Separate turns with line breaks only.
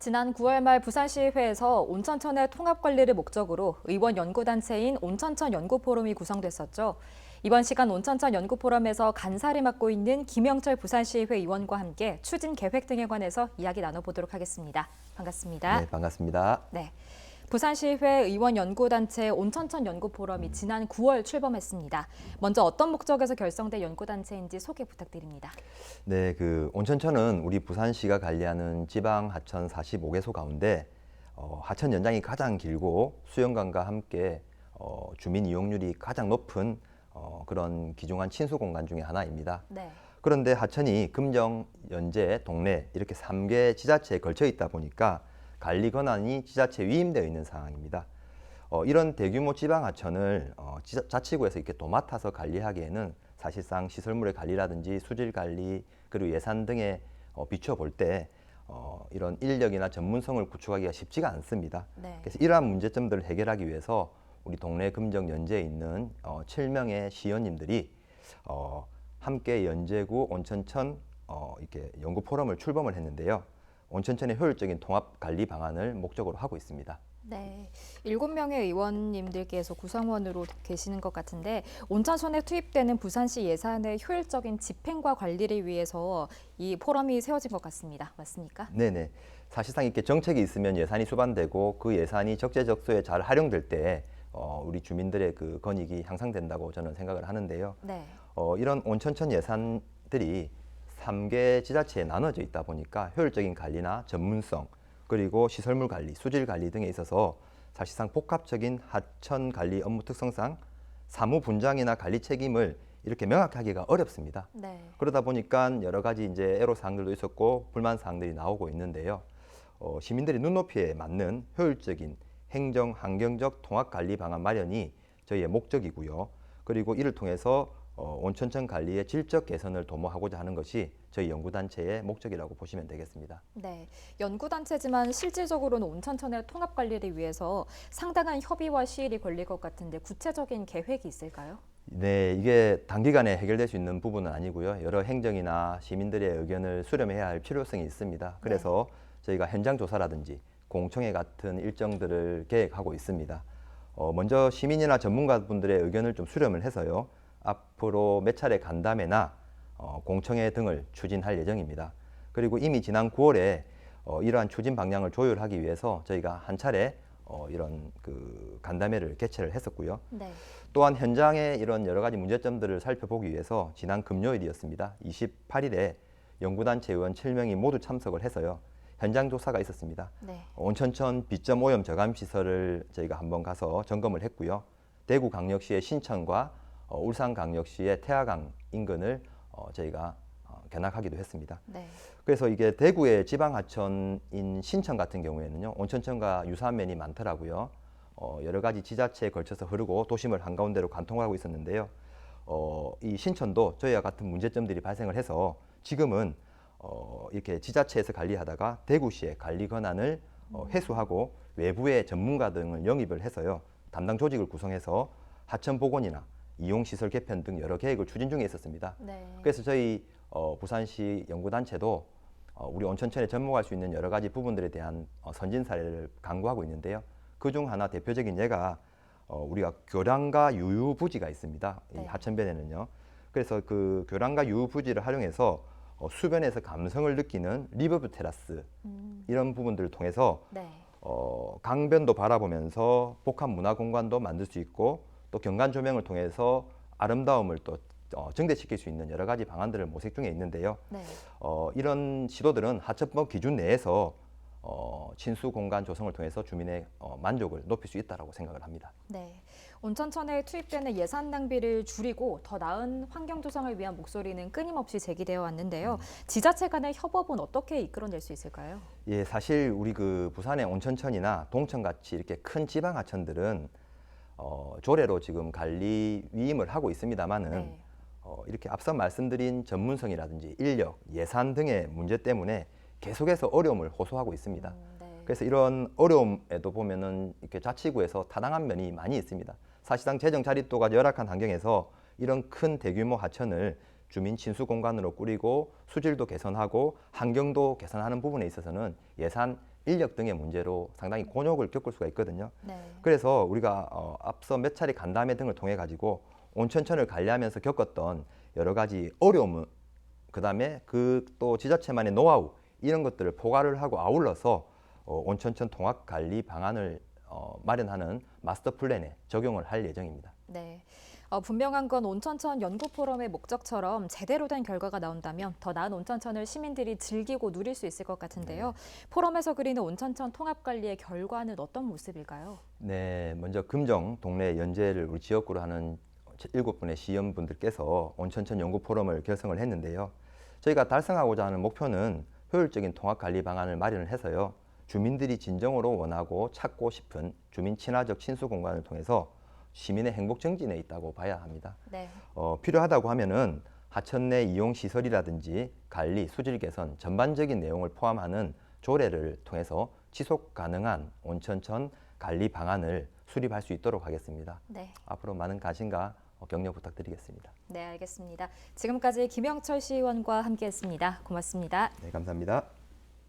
지난 9월 말 부산시의회에서 온천천의 통합관리를 목적으로 의원 연구단체인 온천천 연구포럼이 구성됐었죠. 이번 시간 온천천 연구포럼에서 간사를 맡고 있는 김영철 부산시의회 의원과 함께 추진 계획 등에 관해서 이야기 나눠보도록 하겠습니다. 반갑습니다.
네, 반갑습니다.
네. 부산시의회 의원 연구단체 온천천 연구포럼이 지난 9월 출범했습니다. 먼저 어떤 목적에서 결성된 연구단체인지 소개 부탁드립니다.
네, 온천천은 우리 부산시가 관리하는 지방 하천 45개소 가운데 하천 연장이 가장 길고 수영관과 함께 주민 이용률이 가장 높은 그런 귀중한 친수 공간 중에 하나입니다.
네.
그런데 하천이 금정, 연제, 동래 이렇게 3개 지자체에 걸쳐 있다 보니까 관리 권한이 지자체에 위임되어 있는 상황입니다. 이런 대규모 지방 하천을 자치구에서 이렇게 도맡아서 관리하기에는 사실상 시설물의 관리라든지 수질 관리 그리고 예산 등에 비춰 볼 때 이런 인력이나 전문성을 구축하기가 쉽지가 않습니다.
네.
그래서 이러한 문제점들을 해결하기 위해서 우리 동래 금정 연제에 있는 7명의 시의원님들이 함께 연제구 온천천 이렇게 연구 포럼을 출범을 했는데요. 온천천의 효율적인 통합 관리 방안을 목적으로 하고 있습니다.
네, 7명의 의원님들께서 구성원으로 계시는 것 같은데 온천천에 투입되는 부산시 예산의 효율적인 집행과 관리를 위해서 이 포럼이 세워진 것 같습니다. 맞습니까?
네네. 사실상 이렇게 정책이 있으면 예산이 수반되고 그 예산이 적재적소에 잘 활용될 때 우리 주민들의 그 권익이 향상된다고 저는 생각을 하는데요.
네.
이런 온천천 예산들이 3개 지자체에 나눠져 있다 보니까 효율적인 관리나 전문성 그리고 시설물 관리, 수질 관리 등에 있어서 사실상 복합적인 하천 관리 업무 특성상 사무 분장이나 관리 책임을 이렇게 명확하기가 어렵습니다.
네.
그러다 보니까 여러 가지 이제 애로 사항들도 있었고 불만 사항들이 나오고 있는데요. 시민들의 눈높이에 맞는 효율적인 행정 환경적 통합 관리 방안 마련이 저희의 목적이고요. 그리고 이를 통해서 온천천 관리의 질적 개선을 도모하고자 하는 것이 저희 연구단체의 목적이라고 보시면 되겠습니다.
네, 연구단체지만 실질적으로는 온천천의 통합 관리를 위해서 상당한 협의와 시일이 걸릴 것 같은데 구체적인 계획이 있을까요?
네, 이게 단기간에 해결될 수 있는 부분은 아니고요. 여러 행정이나 시민들의 의견을 수렴해야 할 필요성이 있습니다. 그래서 저희가 현장 조사라든지 공청회 같은 일정들을 계획하고 있습니다. 먼저 시민이나 전문가분들의 의견을 좀 수렴을 해서요. 앞으로 몇 차례 간담회나 공청회 등을 추진할 예정입니다. 그리고 이미 지난 9월에 이러한 추진 방향을 조율하기 위해서 저희가 한 차례 이런 간담회를 개최를 했었고요.
네.
또한 현장의 이런 여러 가지 문제점들을 살펴보기 위해서 지난 금요일이었습니다. 28일에 연구단체 의원 7명이 모두 참석을 해서요. 현장 조사가 있었습니다.
네.
온천천 비점 오염 저감 시설을 저희가 한번 가서 점검을 했고요. 대구광역시의 신천과 울산광역시의 태화강 인근을 저희가 견학하기도 했습니다.
네.
그래서 이게 대구의 지방 하천인 신천 같은 경우에는요, 온천천과 유사한 면이 많더라고요. 여러 가지 지자체에 걸쳐서 흐르고 도심을 한가운데로 관통하고 있었는데요. 이 신천도 저희와 같은 문제점들이 발생을 해서 지금은 이렇게 지자체에서 관리하다가 대구시의 관리 권한을 회수하고 외부의 전문가 등을 영입을 해서요. 담당 조직을 구성해서 하천 복원이나 이용시설 개편 등 여러 계획을 추진 중에 있었습니다.
네.
그래서 저희 부산시 연구단체도 우리 온천천에 접목할 수 있는 여러 가지 부분들에 대한 선진 사례를 강구하고 있는데요. 그중 하나 대표적인 예가 우리가 교량과 유유 부지가 있습니다.
네.
이 하천변에는요. 그래서 그 교량과 유유 부지를 활용해서 수변에서 감성을 느끼는 리버브 테라스 이런 부분들을 통해서
네.
강변도 바라보면서 복합 문화 공간도 만들 수 있고 또 경관 조명을 통해서 아름다움을 또 증대시킬 수 있는 여러 가지 방안들을 모색 중에 있는데요.
네.
이런 시도들은 하천법 기준 내에서 친수 공간 조성을 통해서 주민의 만족을 높일 수 있다고 생각을 합니다.
네. 온천천에 투입되는 예산 낭비를 줄이고 더 나은 환경 조성을 위한 목소리는 끊임없이 제기되어 왔는데요. 지자체 간의 협업은 어떻게 이끌어낼 수 있을까요?
예, 사실 우리 부산의 온천천이나 동천 같이 이렇게 큰 지방 하천들은 조례로 지금 관리 위임을 하고 있습니다만은
네.
이렇게 앞서 말씀드린 전문성이라든지 인력, 예산 등의 문제 때문에 계속해서 어려움을 호소하고 있습니다.
네.
그래서 이런 어려움에도 보면은 이렇게 자치구에서 타당한 면이 많이 있습니다. 사실상 재정 자립도가 열악한 환경에서 이런 큰 대규모 하천을 주민 친수 공간으로 꾸리고 수질도 개선하고 환경도 개선하는 부분에 있어서는 예산 인력 등의 문제로 상당히 곤욕을 겪을 수가 있거든요.
네.
그래서 우리가 앞서 몇 차례 간담회 등을 통해 가지고 온천천을 관리하면서 겪었던 여러 가지 어려움, 그다음에 그 또 지자체만의 노하우 이런 것들을 포괄을 하고 아울러서 온천천 통합 관리 방안을 마련하는 마스터 플랜에 적용을 할 예정입니다.
네. 분명한 건 온천천 연구 포럼의 목적처럼 제대로 된 결과가 나온다면 더 나은 온천천을 시민들이 즐기고 누릴 수 있을 것 같은데요. 포럼에서 그리는 온천천 통합 관리의 결과는 어떤 모습일까요?
네, 먼저 금정 동네 연재를 우리 지역구로 하는 7분의 시의원분들께서 온천천 연구 포럼을 결성을 했는데요. 저희가 달성하고자 하는 목표는 효율적인 통합 관리 방안을 마련을 해서요. 주민들이 진정으로 원하고 찾고 싶은 주민 친화적 친수 공간을 통해서 시민의 행복 증진에 있다고 봐야 합니다.
네.
필요하다고 하면은 하천 내 이용 시설이라든지 관리, 수질 개선 전반적인 내용을 포함하는 조례를 통해서 지속 가능한 온천천 관리 방안을 수립할 수 있도록 하겠습니다.
네.
앞으로 많은 관심과 격려 부탁드리겠습니다.
네, 알겠습니다. 지금까지 김영철 시의원과 함께했습니다. 고맙습니다.
네, 감사합니다.